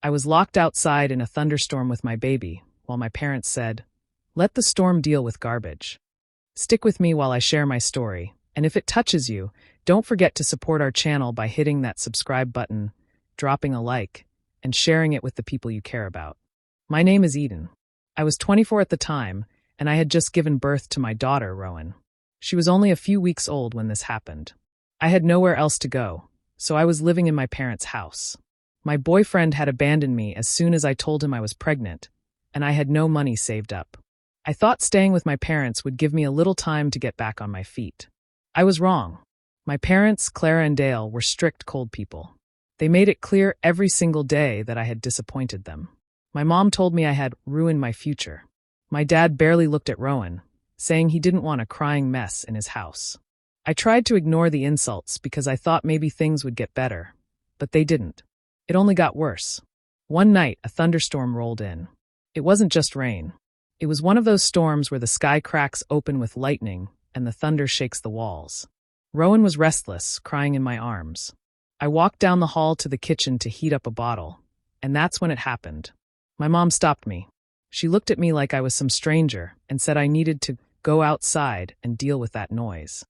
I was locked outside in a thunderstorm with my baby, while my parents said, "Let the storm deal with garbage." Stick with me while I share my story, and if it touches you, don't forget to support our channel by hitting that subscribe button, dropping a like, and sharing it with the people you care about. My name is Eden. I was 24 at the time, and I had just given birth to my daughter, Rowan. She was only a few weeks old when this happened. I had nowhere else to go, so I was living in my parents' house. My boyfriend had abandoned me as soon as I told him I was pregnant, and I had no money saved up. I thought staying with my parents would give me a little time to get back on my feet. I was wrong. My parents, Clara and Dale, were strict, cold people. They made it clear every single day that I had disappointed them. My mom told me I had ruined my future. My dad barely looked at Rowan, saying he didn't want a crying mess in his house. I tried to ignore the insults because I thought maybe things would get better, but they didn't. It only got worse. One night, a thunderstorm rolled in. It wasn't just rain. It was one of those storms where the sky cracks open with lightning and the thunder shakes the walls. Rowan was restless, crying in my arms. I walked down the hall to the kitchen to heat up a bottle, and that's when it happened. My mom stopped me. She looked at me like I was some stranger and said I needed to go outside and deal with that noise.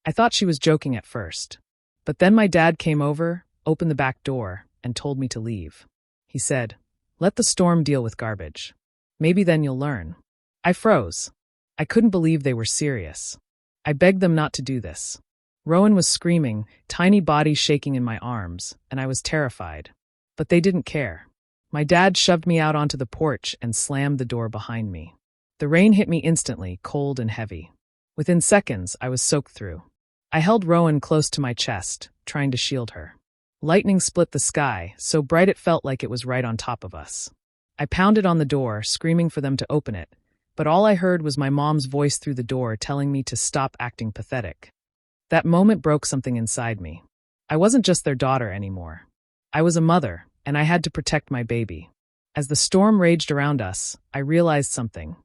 I thought she was joking at first, but then my dad came over, opened the back door, and told me to leave. He said, "Let the storm deal with garbage. Maybe then you'll learn." I froze. I couldn't believe they were serious. I begged them not to do this. Rowan was screaming, tiny body shaking in my arms, and I was terrified. But they didn't care. My dad shoved me out onto the porch and slammed the door behind me. The rain hit me instantly, cold and heavy. Within seconds, I was soaked through. I held Rowan close to my chest, trying to shield her. Lightning split the sky, so bright it felt like it was right on top of us. I pounded on the door, screaming for them to open it, but all I heard was my mom's voice through the door telling me to stop acting pathetic. That moment broke something inside me. I wasn't just their daughter anymore. I was a mother, and I had to protect my baby. As the storm raged around us, I realized something.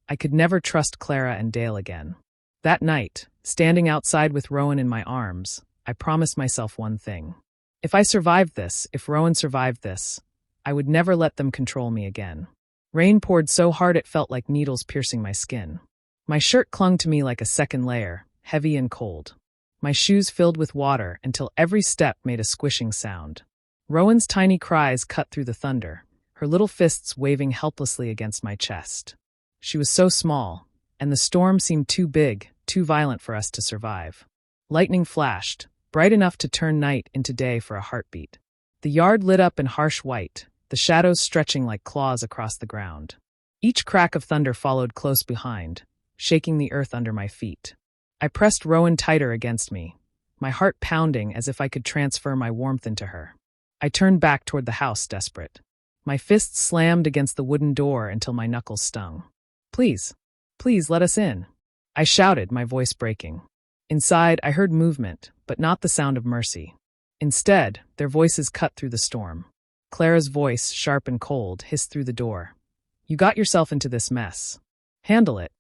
I could never trust Clara and Dale again. That night, standing outside with Rowan in my arms, I promised myself one thing. If I survived this, if Rowan survived this, I would never let them control me again. Rain poured so hard it felt like needles piercing my skin. My shirt clung to me like a second layer, heavy and cold. My shoes filled with water until every step made a squishing sound. Rowan's tiny cries cut through the thunder, her little fists waving helplessly against my chest. She was so small, and the storm seemed too big, too violent for us to survive. Lightning flashed, bright enough to turn night into day for a heartbeat. The yard lit up in harsh white, the shadows stretching like claws across the ground. Each crack of thunder followed close behind, shaking the earth under my feet. I pressed Rowan tighter against me, my heart pounding as if I could transfer my warmth into her. I turned back toward the house, desperate. My fists slammed against the wooden door until my knuckles stung. "Please, please let us in," I shouted, my voice breaking. Inside, I heard movement, but not the sound of mercy. Instead, their voices cut through the storm. Clara's voice, sharp and cold, hissed through the door. "You got yourself into this mess. Handle it."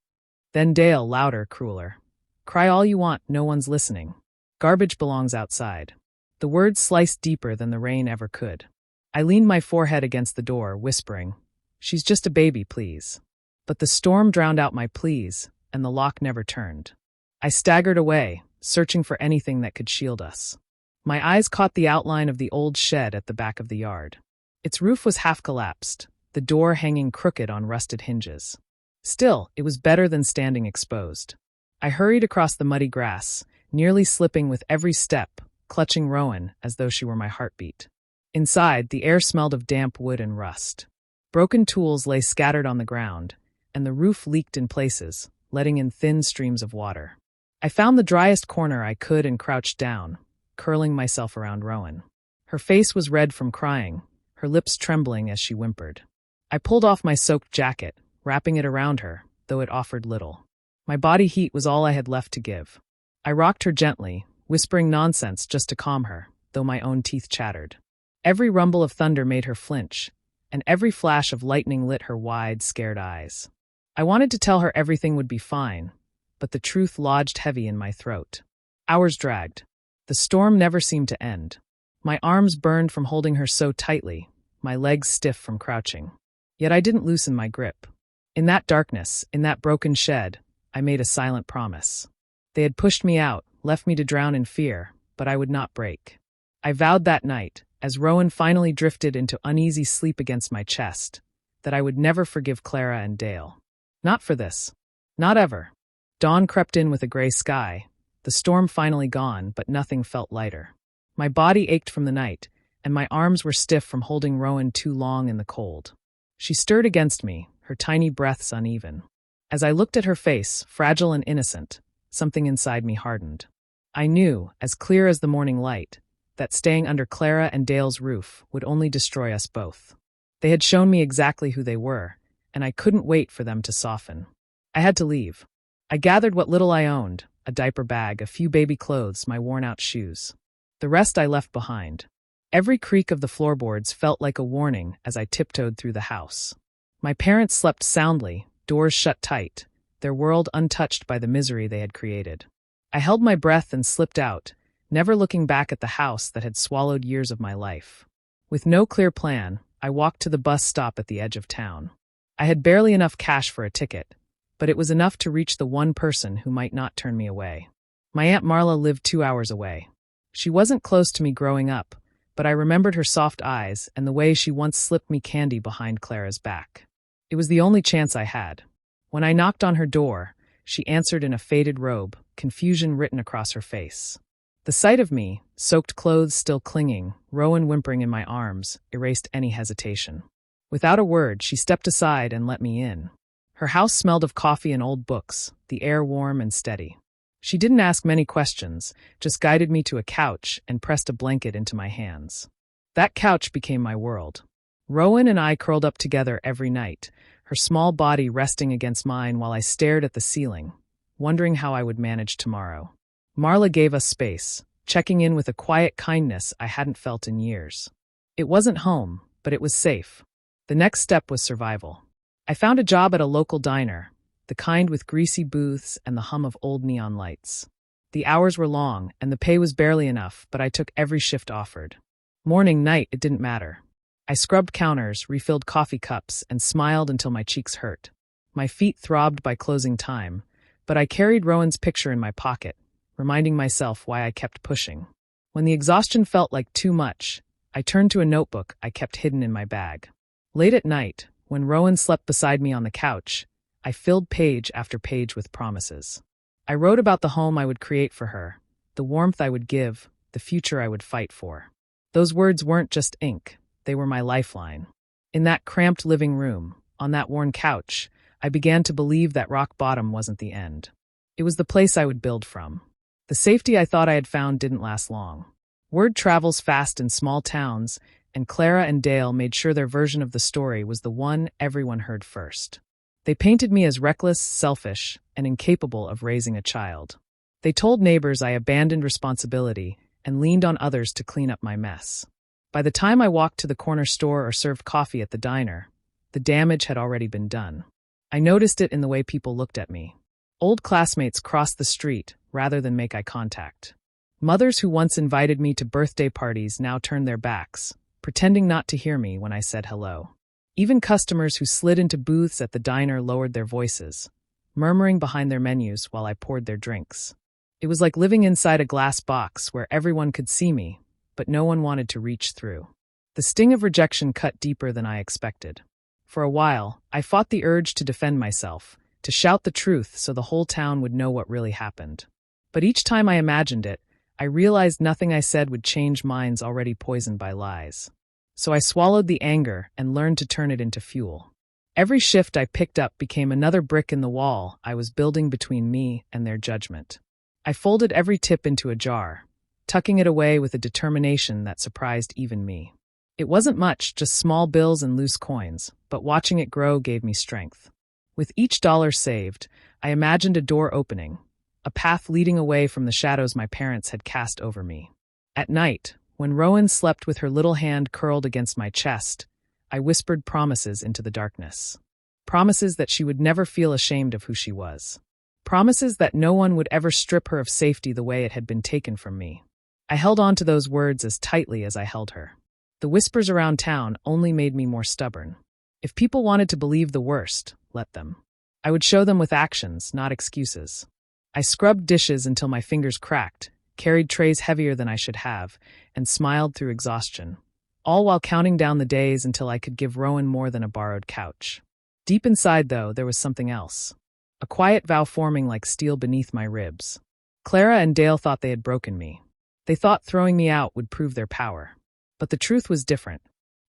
Then Dale, louder, crueler. "Cry all you want, no one's listening. Garbage belongs outside." The words sliced deeper than the rain ever could. I leaned my forehead against the door, whispering, "She's just a baby, please." But the storm drowned out my pleas, and the lock never turned. I staggered away, searching for anything that could shield us. My eyes caught the outline of the old shed at the back of the yard. Its roof was half collapsed, the door hanging crooked on rusted hinges. Still, it was better than standing exposed. I hurried across the muddy grass, nearly slipping with every step, clutching Rowan as though she were my heartbeat. Inside, the air smelled of damp wood and rust. Broken tools lay scattered on the ground, and the roof leaked in places, letting in thin streams of water. I found the driest corner I could and crouched down, curling myself around Rowan. Her face was red from crying, her lips trembling as she whimpered. I pulled off my soaked jacket, wrapping it around her, though it offered little. My body heat was all I had left to give. I rocked her gently, whispering nonsense just to calm her, though my own teeth chattered. Every rumble of thunder made her flinch, and every flash of lightning lit her wide, scared eyes. I wanted to tell her everything would be fine, but the truth lodged heavy in my throat. Hours dragged. The storm never seemed to end. My arms burned from holding her so tightly, my legs stiff from crouching. Yet I didn't loosen my grip. In that darkness, in that broken shed, I made a silent promise. They had pushed me out, left me to drown in fear, but I would not break. I vowed that night, as Rowan finally drifted into uneasy sleep against my chest, that I would never forgive Clara and Dale. Not for this. Not ever. Dawn crept in with a gray sky, the storm finally gone, but nothing felt lighter. My body ached from the night, and my arms were stiff from holding Rowan too long in the cold. She stirred against me, her tiny breaths uneven. As I looked at her face, fragile and innocent, something inside me hardened. I knew, as clear as the morning light, that staying under Clara and Dale's roof would only destroy us both. They had shown me exactly who they were, and I couldn't wait for them to soften. I had to leave. I gathered what little I owned, a diaper bag, a few baby clothes, my worn-out shoes. The rest I left behind. Every creak of the floorboards felt like a warning as I tiptoed through the house. My parents slept soundly, doors shut tight, their world untouched by the misery they had created. I held my breath and slipped out, never looking back at the house that had swallowed years of my life. With no clear plan, I walked to the bus stop at the edge of town. I had barely enough cash for a ticket, but it was enough to reach the one person who might not turn me away. My Aunt Marla lived 2 hours away. She wasn't close to me growing up, but I remembered her soft eyes and the way she once slipped me candy behind Clara's back. It was the only chance I had. When I knocked on her door, she answered in a faded robe, confusion written across her face. The sight of me, soaked clothes still clinging, Rowan whimpering in my arms, erased any hesitation. Without a word, she stepped aside and let me in. Her house smelled of coffee and old books, the air warm and steady. She didn't ask many questions, just guided me to a couch and pressed a blanket into my hands. That couch became my world. Rowan and I curled up together every night, her small body resting against mine while I stared at the ceiling, wondering how I would manage tomorrow. Marla gave us space, checking in with a quiet kindness I hadn't felt in years. It wasn't home, but it was safe. The next step was survival. I found a job at a local diner, the kind with greasy booths and the hum of old neon lights. The hours were long, and the pay was barely enough, but I took every shift offered. Morning, night, it didn't matter. I scrubbed counters, refilled coffee cups, and smiled until my cheeks hurt. My feet throbbed by closing time, but I carried Rowan's picture in my pocket, reminding myself why I kept pushing. When the exhaustion felt like too much, I turned to a notebook I kept hidden in my bag. Late at night, when Rowan slept beside me on the couch, I filled page after page with promises. I wrote about the home I would create for her, the warmth I would give, the future I would fight for. Those words weren't just ink, they were my lifeline. In that cramped living room, on that worn couch, I began to believe that rock bottom wasn't the end. It was the place I would build from. The safety I thought I had found didn't last long. Word travels fast in small towns, and Clara and Dale made sure their version of the story was the one everyone heard first. They painted me as reckless, selfish, and incapable of raising a child. They told neighbors I abandoned responsibility and leaned on others to clean up my mess. By the time I walked to the corner store or served coffee at the diner, the damage had already been done. I noticed it in the way people looked at me. Old classmates crossed the street rather than make eye contact. Mothers who once invited me to birthday parties now turned their backs, pretending not to hear me when I said hello. Even customers who slid into booths at the diner lowered their voices, murmuring behind their menus while I poured their drinks. It was like living inside a glass box where everyone could see me, but no one wanted to reach through. The sting of rejection cut deeper than I expected. For a while, I fought the urge to defend myself, to shout the truth so the whole town would know what really happened. But each time I imagined it, I realized nothing I said would change minds already poisoned by lies. So I swallowed the anger and learned to turn it into fuel. Every shift I picked up became another brick in the wall I was building between me and their judgment. I folded every tip into a jar, tucking it away with a determination that surprised even me. It wasn't much, just small bills and loose coins, but watching it grow gave me strength. With each dollar saved, I imagined a door opening, a path leading away from the shadows my parents had cast over me. At night, when Rowan slept with her little hand curled against my chest, I whispered promises into the darkness. Promises that she would never feel ashamed of who she was. Promises that no one would ever strip her of safety the way it had been taken from me. I held on to those words as tightly as I held her. The whispers around town only made me more stubborn. If people wanted to believe the worst, let them. I would show them with actions, not excuses. I scrubbed dishes until my fingers cracked, carried trays heavier than I should have, and smiled through exhaustion, all while counting down the days until I could give Rowan more than a borrowed couch. Deep inside, though, there was something else. A quiet vow forming like steel beneath my ribs. Clara and Dale thought they had broken me. They thought throwing me out would prove their power. But the truth was different.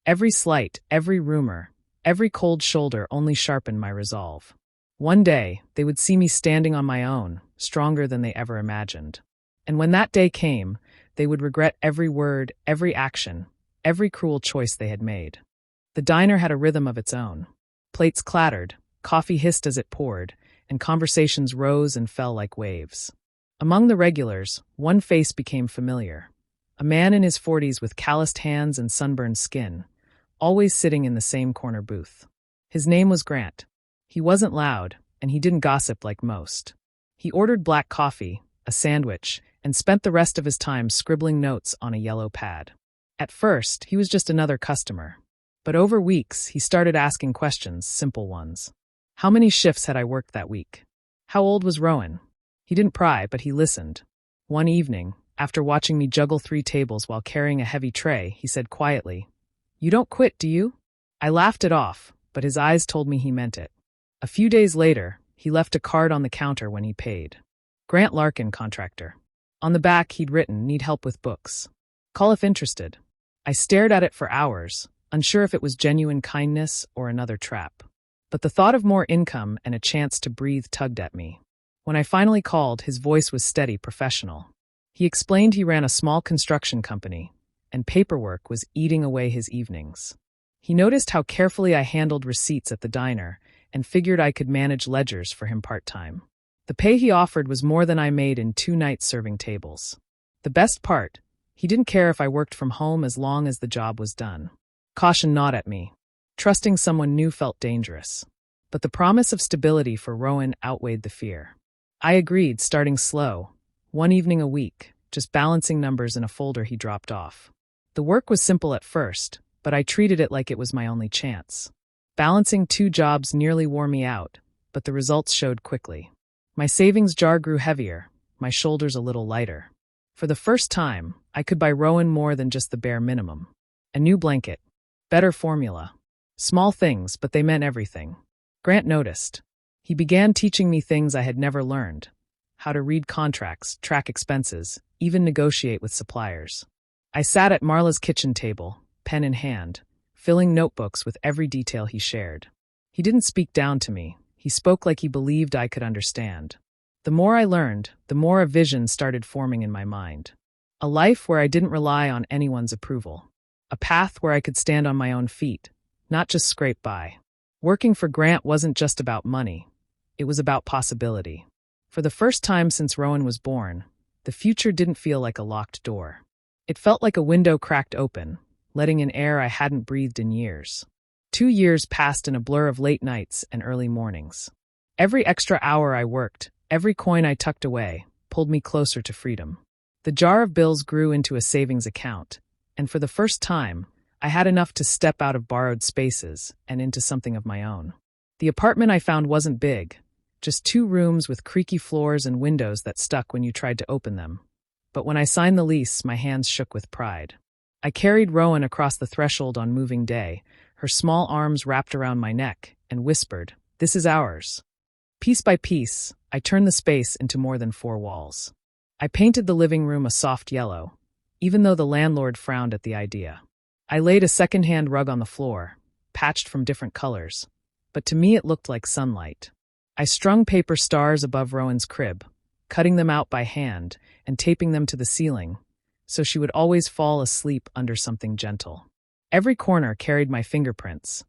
Every slight, every rumor, every cold shoulder only sharpened my resolve. One day, they would see me standing on my own, stronger than they ever imagined. And when that day came, they would regret every word, every action, every cruel choice they had made. The diner had a rhythm of its own. Plates clattered, coffee hissed as it poured, and conversations rose and fell like waves. Among the regulars, one face became familiar. A man in his 40s with calloused hands and sunburned skin, always sitting in the same corner booth. His name was Grant. He wasn't loud, and he didn't gossip like most. He ordered black coffee, a sandwich, and spent the rest of his time scribbling notes on a yellow pad. At first, he was just another customer. But over weeks, he started asking questions, simple ones. How many shifts had I worked that week? How old was Rowan? He didn't pry, but he listened. One evening, after watching me juggle 3 tables while carrying a heavy tray, he said quietly, "You don't quit, do you?" I laughed it off, but his eyes told me he meant it. A few days later, he left a card on the counter when he paid. Grant Larkin, contractor. On the back, he'd written, "Need help with books. Call if interested." I stared at it for hours, unsure if it was genuine kindness or another trap. But the thought of more income and a chance to breathe tugged at me. When I finally called, his voice was steady, professional. He explained he ran a small construction company, and paperwork was eating away his evenings. He noticed how carefully I handled receipts at the diner and figured I could manage ledgers for him part-time. The pay he offered was more than I made in 2 nights serving tables. The best part, he didn't care if I worked from home as long as the job was done. Caution gnawed at me. Trusting someone new felt dangerous. But the promise of stability for Rowan outweighed the fear. I agreed, starting slow, 1 evening a week, just balancing numbers in a folder he dropped off. The work was simple at first, but I treated it like it was my only chance. Balancing 2 jobs nearly wore me out, but the results showed quickly. My savings jar grew heavier, my shoulders a little lighter. For the first time, I could buy Rowan more than just the bare minimum. A new blanket. Better formula. Small things, but they meant everything. Grant noticed. He began teaching me things I had never learned. How to read contracts, track expenses, even negotiate with suppliers. I sat at Marla's kitchen table, pen in hand, filling notebooks with every detail he shared. He didn't speak down to me. He spoke like he believed I could understand. The more I learned, the more a vision started forming in my mind. A life where I didn't rely on anyone's approval. A path where I could stand on my own feet, not just scrape by. Working for Grant wasn't just about money. It was about possibility. For the first time since Rowan was born, the future didn't feel like a locked door. It felt like a window cracked open, letting in air I hadn't breathed in years. 2 years passed in a blur of late nights and early mornings. Every extra hour I worked, every coin I tucked away, pulled me closer to freedom. The jar of bills grew into a savings account, and for the first time, I had enough to step out of borrowed spaces and into something of my own. The apartment I found wasn't big, just 2 rooms with creaky floors and windows that stuck when you tried to open them. But when I signed the lease, my hands shook with pride. I carried Rowan across the threshold on moving day, her small arms wrapped around my neck, and whispered, "This is ours." Piece by piece, I turned the space into more than 4 walls. I painted the living room a soft yellow, even though the landlord frowned at the idea. I laid a second-hand rug on the floor, patched from different colors, but to me it looked like sunlight. I strung paper stars above Rowan's crib, cutting them out by hand and taping them to the ceiling, so she would always fall asleep under something gentle. Every corner carried my fingerprints.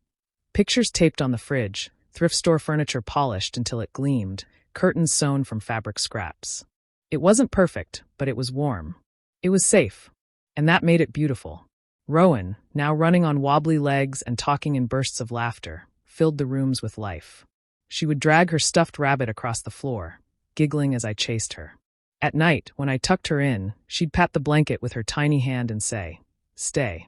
Pictures taped on the fridge, thrift store furniture polished until it gleamed, curtains sewn from fabric scraps. It wasn't perfect, but it was warm. It was safe, and that made it beautiful. Rowan, now running on wobbly legs and talking in bursts of laughter, filled the rooms with life. She would drag her stuffed rabbit across the floor, giggling as I chased her. At night, when I tucked her in, she'd pat the blanket with her tiny hand and say, "Stay."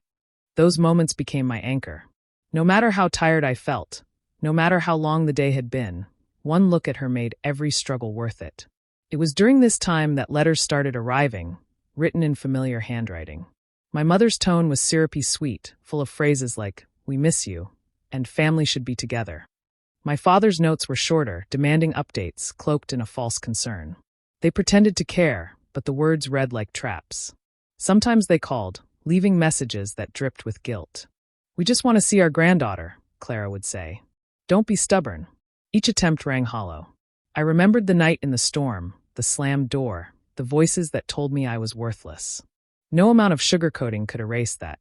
Those moments became my anchor. No matter how tired I felt, no matter how long the day had been, one look at her made every struggle worth it. It was during this time that letters started arriving, written in familiar handwriting. My mother's tone was syrupy sweet, full of phrases like, "We miss you," and "family should be together." My father's notes were shorter, demanding updates, cloaked in a false concern. They pretended to care, but the words read like traps. Sometimes they called, leaving messages that dripped with guilt. "We just want to see our granddaughter," Clara would say. "Don't be stubborn." Each attempt rang hollow. I remembered the night in the storm, the slammed door, the voices that told me I was worthless. No amount of sugarcoating could erase that.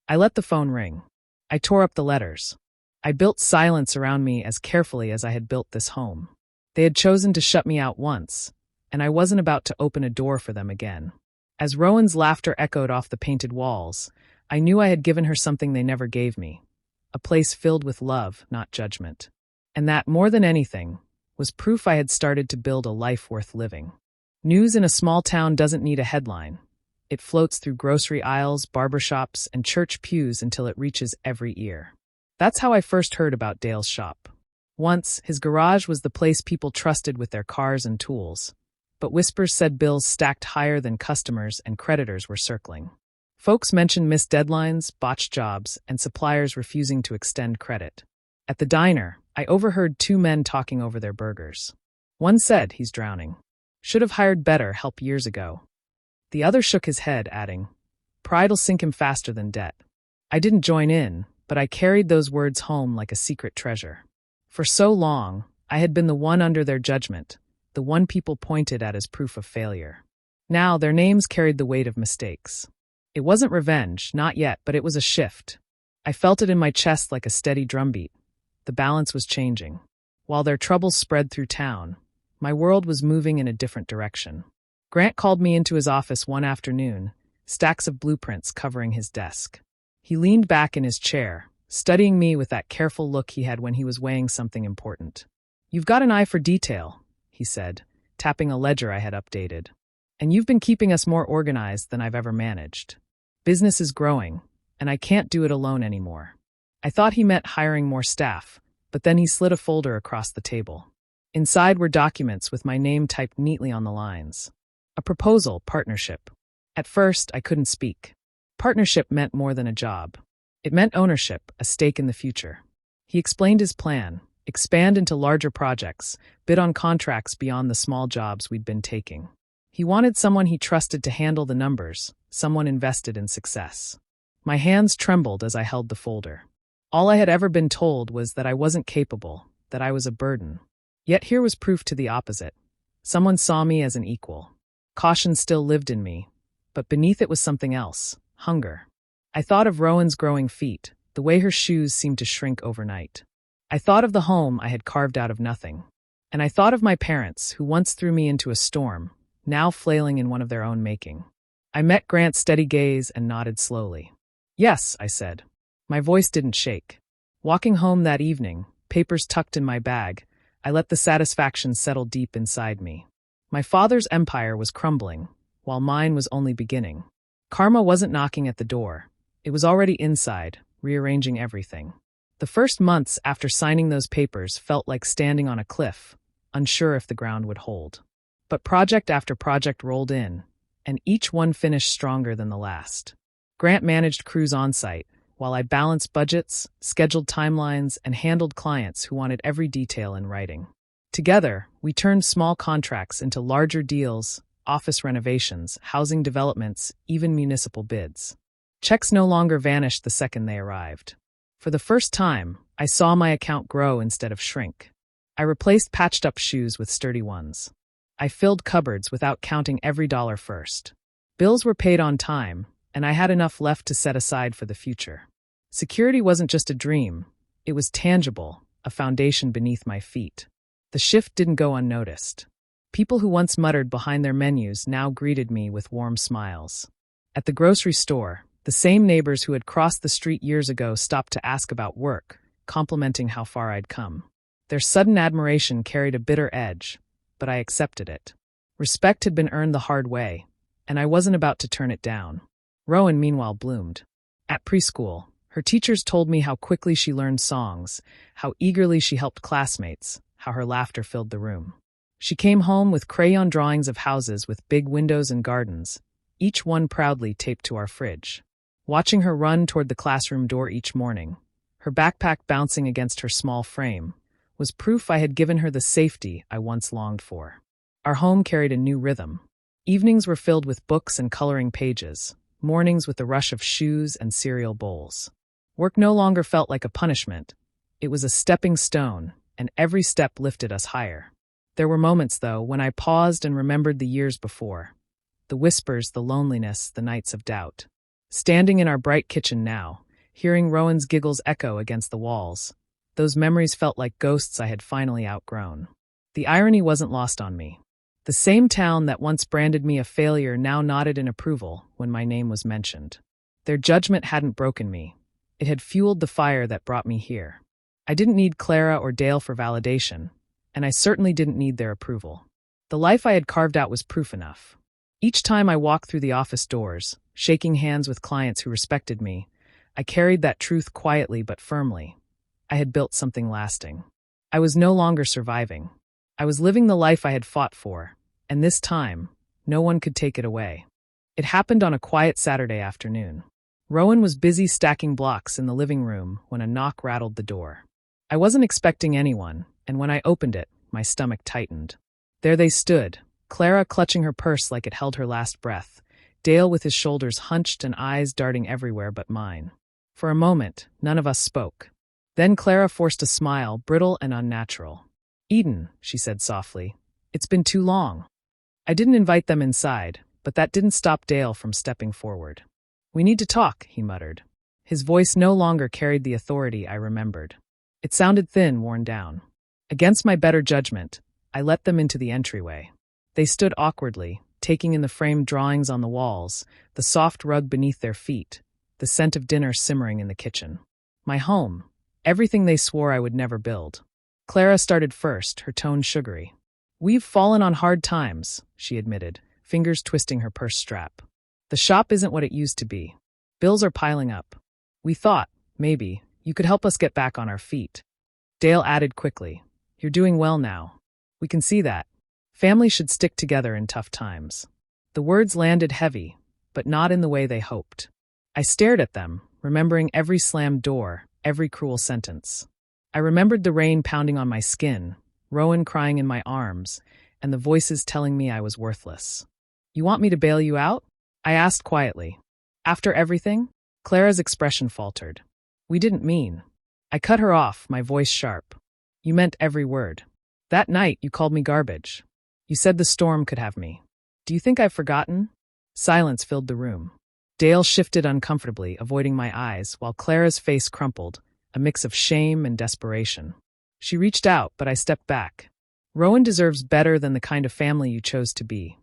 I let the phone ring. I tore up the letters. I built silence around me as carefully as I had built this home. They had chosen to shut me out once, and I wasn't about to open a door for them again. As Rowan's laughter echoed off the painted walls, I knew I had given her something they never gave me, a place filled with love, not judgment. And that, more than anything, was proof I had started to build a life worth living. News in a small town doesn't need a headline. It floats through grocery aisles, barbershops, and church pews until it reaches every ear. That's how I first heard about Dale's shop. Once, his garage was the place people trusted with their cars and tools, but whispers said bills stacked higher than customers and creditors were circling. Folks mentioned missed deadlines, botched jobs, and suppliers refusing to extend credit. At the diner, I overheard two men talking over their burgers. One said, "He's drowning. Should have hired better help years ago." The other shook his head, adding, "Pride'll sink him faster than debt." I didn't join in, but I carried those words home like a secret treasure. For so long, I had been the one under their judgment, the one people pointed at as proof of failure. Now, their names carried the weight of mistakes. It wasn't revenge, not yet, but it was a shift. I felt it in my chest like a steady drumbeat. The balance was changing. While their troubles spread through town, my world was moving in a different direction. Grant called me into his office one afternoon, stacks of blueprints covering his desk. He leaned back in his chair, studying me with that careful look he had when he was weighing something important. "You've got an eye for detail," he said, tapping a ledger I had updated. "And you've been keeping us more organized than I've ever managed. Business is growing, and I can't do it alone anymore." I thought he meant hiring more staff, but then he slid a folder across the table. Inside were documents with my name typed neatly on the lines. A proposal, partnership. At first, I couldn't speak. Partnership meant more than a job. It meant ownership, a stake in the future. He explained his plan: expand into larger projects, bid on contracts beyond the small jobs we'd been taking. He wanted someone he trusted to handle the numbers, someone invested in success. My hands trembled as I held the folder. All I had ever been told was that I wasn't capable, that I was a burden. Yet here was proof to the opposite. Someone saw me as an equal. Caution still lived in me, but beneath it was something else: hunger. I thought of Rowan's growing feet, the way her shoes seemed to shrink overnight. I thought of the home I had carved out of nothing. And I thought of my parents, who once threw me into a storm, now flailing in one of their own making. I met Grant's steady gaze and nodded slowly. "Yes," I said. My voice didn't shake. Walking home that evening, papers tucked in my bag, I let the satisfaction settle deep inside me. My father's empire was crumbling, while mine was only beginning. Karma wasn't knocking at the door. It was already inside, rearranging everything. The first months after signing those papers felt like standing on a cliff, unsure if the ground would hold. But project after project rolled in, and each one finished stronger than the last. Grant managed crews on-site, while I balanced budgets, scheduled timelines, and handled clients who wanted every detail in writing. Together, we turned small contracts into larger deals, office renovations, housing developments, even municipal bids. Checks no longer vanished the second they arrived. For the first time, I saw my account grow instead of shrink. I replaced patched-up shoes with sturdy ones. I filled cupboards without counting every dollar first. Bills were paid on time, and I had enough left to set aside for the future. Security wasn't just a dream, it was tangible, a foundation beneath my feet. The shift didn't go unnoticed. People who once muttered behind their menus now greeted me with warm smiles. At the grocery store, the same neighbors who had crossed the street years ago stopped to ask about work, complimenting how far I'd come. Their sudden admiration carried a bitter edge, but I accepted it. Respect had been earned the hard way, and I wasn't about to turn it down. Rowan, meanwhile, bloomed. At preschool, her teachers told me how quickly she learned songs, how eagerly she helped classmates, how her laughter filled the room. She came home with crayon drawings of houses with big windows and gardens, each one proudly taped to our fridge. Watching her run toward the classroom door each morning, her backpack bouncing against her small frame, was proof I had given her the safety I once longed for. Our home carried a new rhythm. Evenings were filled with books and coloring pages, mornings with the rush of shoes and cereal bowls. Work no longer felt like a punishment. It was a stepping stone, and every step lifted us higher. There were moments, though, when I paused and remembered the years before. The whispers, the loneliness, the nights of doubt. Standing in our bright kitchen now, hearing Rowan's giggles echo against the walls, those memories felt like ghosts I had finally outgrown. The irony wasn't lost on me. The same town that once branded me a failure now nodded in approval when my name was mentioned. Their judgment hadn't broken me. It had fueled the fire that brought me here. I didn't need Clara or Dale for validation, and I certainly didn't need their approval. The life I had carved out was proof enough. Each time I walked through the office doors, shaking hands with clients who respected me, I carried that truth quietly but firmly. I had built something lasting. I was no longer surviving. I was living the life I had fought for, and this time, no one could take it away. It happened on a quiet Saturday afternoon. Rowan was busy stacking blocks in the living room when a knock rattled the door. I wasn't expecting anyone, and when I opened it, my stomach tightened. There they stood, Clara clutching her purse like it held her last breath, Dale with his shoulders hunched and eyes darting everywhere but mine. For a moment, none of us spoke. Then Clara forced a smile, brittle and unnatural. "Eden," she said softly, "it's been too long." I didn't invite them inside, but that didn't stop Dale from stepping forward. "We need to talk," he muttered. His voice no longer carried the authority I remembered. It sounded thin, worn down. Against my better judgment, I let them into the entryway. They stood awkwardly, taking in the framed drawings on the walls, the soft rug beneath their feet, the scent of dinner simmering in the kitchen. My home, everything they swore I would never build. Clara started first, her tone sugary. "We've fallen on hard times," she admitted, fingers twisting her purse strap. "The shop isn't what it used to be. Bills are piling up. We thought, maybe, you could help us get back on our feet." Dale added quickly, "You're doing well now. We can see that. Families should stick together in tough times." The words landed heavy, but not in the way they hoped. I stared at them, remembering every slammed door, every cruel sentence. I remembered the rain pounding on my skin, Rowan crying in my arms, and the voices telling me I was worthless. "You want me to bail you out?" I asked quietly. "After everything?" Clara's expression faltered. "We didn't mean." I cut her off, my voice sharp. "You meant every word. That night you called me garbage. You said the storm could have me. Do you think I've forgotten?" Silence filled the room. Dale shifted uncomfortably, avoiding my eyes, while Clara's face crumpled, a mix of shame and desperation. She reached out, but I stepped back. "Rowan deserves better than the kind of family you chose to be,"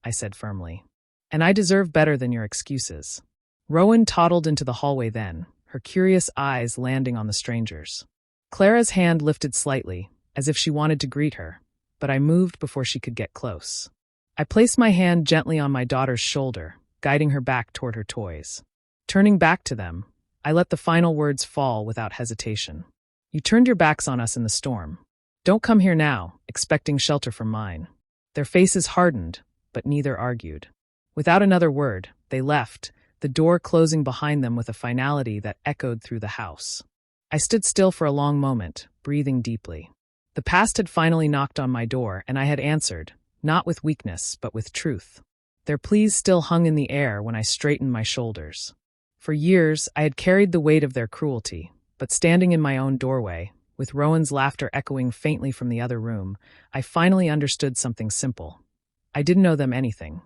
I said firmly. "And I deserve better than your excuses." Rowan toddled into the hallway then, her curious eyes landing on the strangers. Clara's hand lifted slightly, as if she wanted to greet her, but I moved before she could get close. I placed my hand gently on my daughter's shoulder, guiding her back toward her toys. Turning back to them, I let the final words fall without hesitation. "You turned your backs on us in the storm. Don't come here now, expecting shelter from mine." Their faces hardened, but neither argued. Without another word, they left, the door closing behind them with a finality that echoed through the house. I stood still for a long moment, breathing deeply. The past had finally knocked on my door, and I had answered, not with weakness, but with truth. Their pleas still hung in the air when I straightened my shoulders. For years, I had carried the weight of their cruelty, but standing in my own doorway, with Rowan's laughter echoing faintly from the other room, I finally understood something simple. I didn't owe them anything.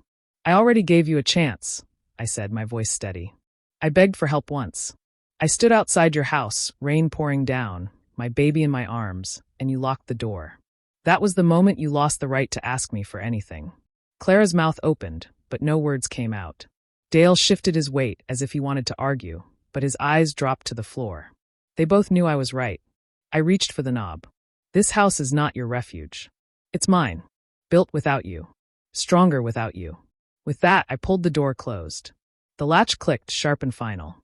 "I already gave you a chance," I said, my voice steady. "I begged for help once. I stood outside your house, rain pouring down, my baby in my arms, and you locked the door. That was the moment you lost the right to ask me for anything." Clara's mouth opened, but no words came out. Dale shifted his weight as if he wanted to argue, but his eyes dropped to the floor. They both knew I was right. I reached for the knob. "This house is not your refuge. It's mine. Built without you. Stronger without you." With that, I pulled the door closed. The latch clicked, sharp and final.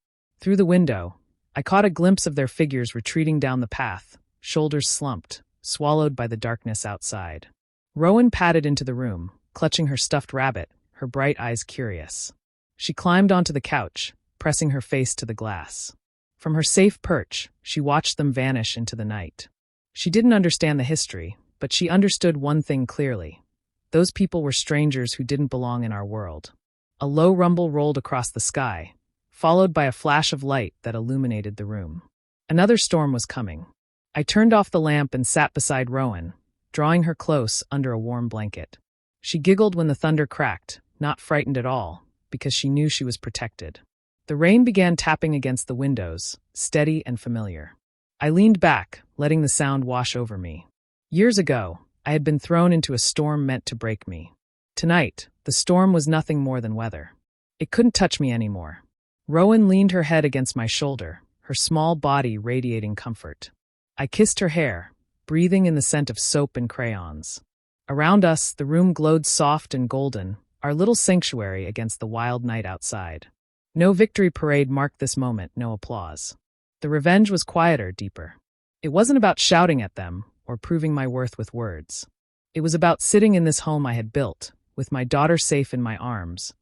Through the window, I caught a glimpse of their figures retreating down the path, shoulders slumped, swallowed by the darkness outside. Rowan padded into the room, clutching her stuffed rabbit, her bright eyes curious. She climbed onto the couch, pressing her face to the glass. From her safe perch, she watched them vanish into the night. She didn't understand the history, but she understood one thing clearly. Those people were strangers who didn't belong in our world. A low rumble rolled across the sky, followed by a flash of light that illuminated the room. Another storm was coming. I turned off the lamp and sat beside Rowan, drawing her close under a warm blanket. She giggled when the thunder cracked, not frightened at all, because she knew she was protected. The rain began tapping against the windows, steady and familiar. I leaned back, letting the sound wash over me. Years ago, I had been thrown into a storm meant to break me. Tonight, the storm was nothing more than weather. It couldn't touch me anymore. Rowan leaned her head against my shoulder, her small body radiating comfort. I kissed her hair, breathing in the scent of soap and crayons. Around us, the room glowed soft and golden, our little sanctuary against the wild night outside. No victory parade marked this moment, no applause. The revenge was quieter, deeper. It wasn't about shouting at them or proving my worth with words. It was about sitting in this home I had built, with my daughter safe in my arms,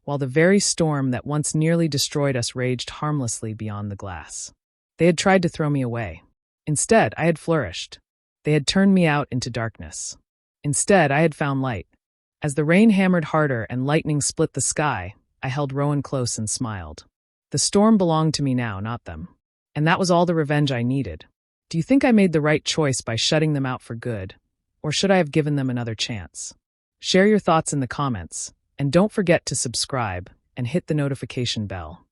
while the very storm that once nearly destroyed us raged harmlessly beyond the glass. They had tried to throw me away. Instead, I had flourished. They had turned me out into darkness. Instead, I had found light. As the rain hammered harder and lightning split the sky, I held Rowan close and smiled. The storm belonged to me now, not them. And that was all the revenge I needed. Do you think I made the right choice by shutting them out for good? Or should I have given them another chance? Share your thoughts in the comments, and don't forget to subscribe and hit the notification bell.